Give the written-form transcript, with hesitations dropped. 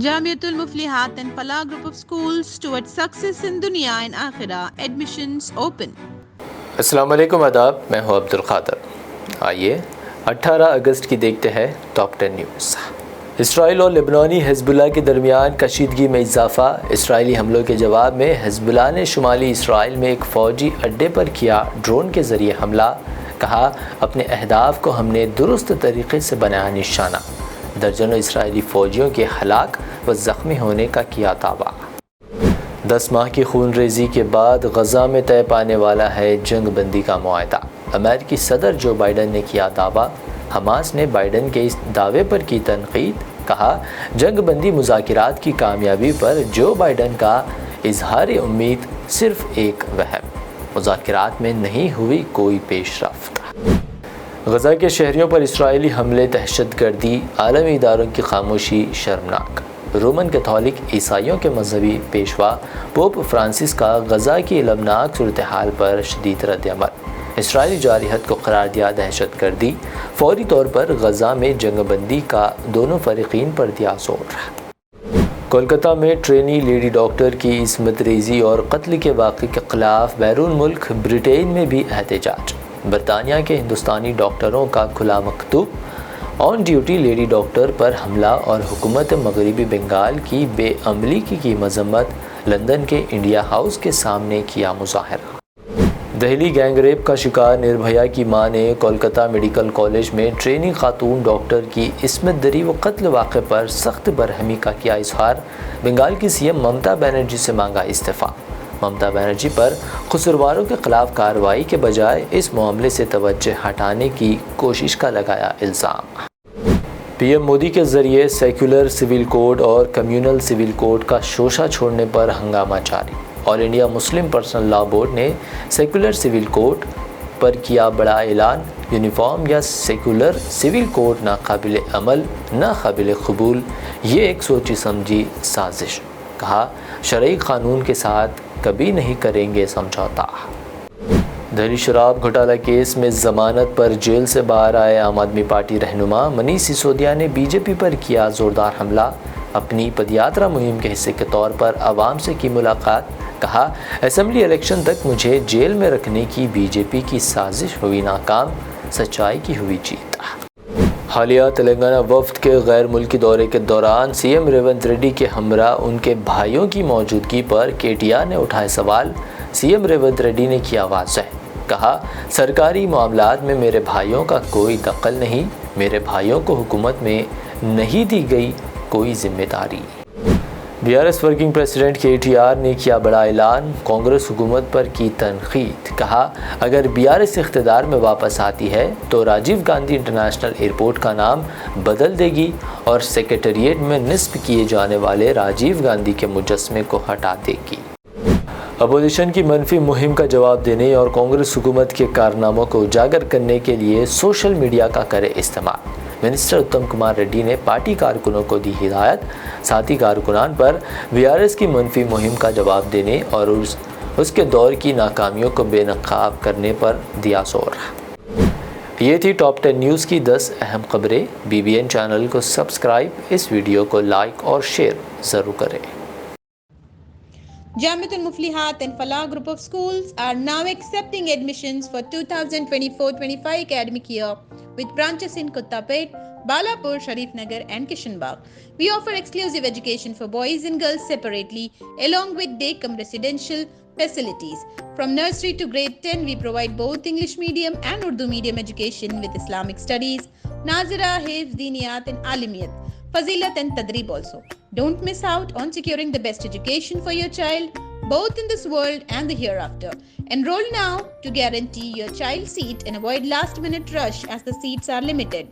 Jamiatul Muflihat and Falah Group of Schools towards success in Dunya and Akhirah. Admissions open. السلام علیکم آداب، میں ہوں عبد القادر۔ آئیے 18 اگست کی دیکھتے ہیں ٹاپ 10 نیوز۔ اسرائیل اور لبنانی حزب اللہ کے درمیان کشیدگی میں اضافہ۔ اسرائیلی حملوں کے جواب میں حزب اللہ نے شمالی اسرائیل میں ایک فوجی اڈے پر کیا ڈرون کے ذریعے حملہ۔ کہا، اپنے اہداف کو ہم نے درست طریقے سے بنایا نشانہ۔ درجنوں اسرائیلی فوجیوں کے ہلاک و زخمی ہونے کا کیا دعویٰ۔ 10 ماہ کی خون ریزی کے بعد غزہ میں طے پانے والا ہے جنگ بندی کا معاہدہ۔ امریکی صدر جو بائیڈن نے کیا دعویٰ۔ حماس نے بائیڈن کے اس دعوے پر کی تنقید۔ کہا، جنگ بندی مذاکرات کی کامیابی پر جو بائیڈن کا اظہار امید صرف ایک وہم۔ مذاکرات میں نہیں ہوئی کوئی پیش رفت۔ غزہ کے شہریوں پر اسرائیلی حملے، دہشت گردی، عالمی اداروں کی خاموشی شرمناک۔ رومن کیتھولک عیسائیوں کے مذہبی پیشوا پوپ فرانسس کا غزہ کی المناک صورتحال پر شدید رد عمل۔ اسرائیلی جارحیت کو قرار دیا دہشت گردی۔ فوری طور پر غزہ میں جنگ بندی کا دونوں فریقین پر دیا زور۔ کولکتہ میں ٹرینی لیڈی ڈاکٹر کی عصمت ریزی اور قتل کے واقعے کے خلاف بیرون ملک برطانیہ میں بھی احتجاج۔ برطانیہ کے ہندوستانی ڈاکٹروں کا کھلا مکتوب۔ آن ڈیوٹی لیڈی ڈاکٹر پر حملہ اور حکومت مغربی بنگال کی بے عملی کی مذمت۔ لندن کے انڈیا ہاؤس کے سامنے کیا مظاہرہ۔ دہلی گینگ ریپ کا شکار نربھیا کی ماں نے کولکتہ میڈیکل کالج میں ٹرینی خاتون ڈاکٹر کی عصمت دری و قتل واقعے پر سخت برہمی کا کیا اظہار۔ بنگال کی سی ایم ممتا بنرجی سے مانگا استعفیٰ۔ ممتا بنرجی پر قصورواروں کے خلاف کارروائی کے بجائے اس معاملے سے توجہ ہٹانے کی کوشش کا لگایا الزام۔ پی ایم مودی کے ذریعے سیکولر سول کوڈ اور کمیونل سول کوڈ کا شوشہ چھوڑنے پر ہنگامہ جاری۔ آل انڈیا مسلم پرسنل لا بورڈ نے سیکولر سول کوڈ پر کیا بڑا اعلان۔ یونیفارم یا سیکولر سول کوڈ ناقابل عمل، ناقابل قبول، یہ ایک سوچی سمجھی سازش۔ کہا، شرعی قانون کے ساتھ کبھی نہیں کریں گے سمجھوتا۔ دہلی شراب گھوٹالہ کیس میں ضمانت پر جیل سے باہر آئے عام آدمی پارٹی رہنما منیش سسودیا نے بی جے پی پر کیا زوردار حملہ۔ اپنی پدیاترا مہم کے حصے کے طور پر عوام سے کی ملاقات۔ کہا، اسمبلی الیکشن تک مجھے جیل میں رکھنے کی بی جے پی کی سازش ہوئی ناکام، سچائی کی ہوئی جیت۔ حالیہ تلنگانہ وفد کے غیر ملکی دورے کے دوران سی ایم ریونت ریڈی کے ہمراہ ان کے بھائیوں کی موجودگی پر کے ٹی آر نے اٹھائے سوال۔ سی ایم ریونت ریڈی نے کیا واضح۔ کہا، سرکاری معاملات میں میرے بھائیوں کا کوئی دخل نہیں، میرے بھائیوں کو حکومت میں نہیں دی گئی کوئی ذمہ داری۔ BRS working president KTR نے کیا بڑا اعلان، کانگریس حکومت پر کی تنقید۔ کہا، اگر بی آر ایس اقتدار میں واپس آتی ہے تو راجیو گاندھی انٹرنیشنل ایئرپورٹ کا نام بدل دے گی اور سیکریٹریٹ میں نصب کیے جانے والے راجیو گاندھی کے مجسمے کو ہٹا دے گی۔ اپوزیشن کی منفی مہم کا جواب دینے اور کانگریس حکومت کے کارناموں کو اجاگر کرنے کے لیے سوشل میڈیا کا کرے استعمال۔ منسٹر اتم کمار ریڈی نے پارٹی کارکنوں کو دی ہدایت، ساتھی کارکنان پر بی آر ایس کی منفی مہم کا جواب دینے اور اس کے دور کی ناکامیوں کو بے نقاب کرنے پر دیا زور۔ یہ تھی ٹاپ 10 نیوز کی 10 اہم خبریں۔ بی بی این چینل کو سبسکرائب، اس ویڈیو کو لائک اور شیئر ضرور کریں۔ Jamiatul Muflihat and Falah Group of Schools are now accepting admissions for 2024-25 academic year with branches in Kottapet, Balapur, Sharif Nagar and Kishanbagh. We offer exclusive education for boys and girls separately along with day-cum residential facilities. From nursery to grade 10, we provide both English medium and Urdu medium education with Islamic studies, Nazira, Hifz, Diniyat and Alimiyat, Fazilat and Tadrib also. Don't miss out on securing the best education for your child, both in this world and the hereafter. Enroll now to guarantee your child's seat and avoid last-minute rush as the seats are limited.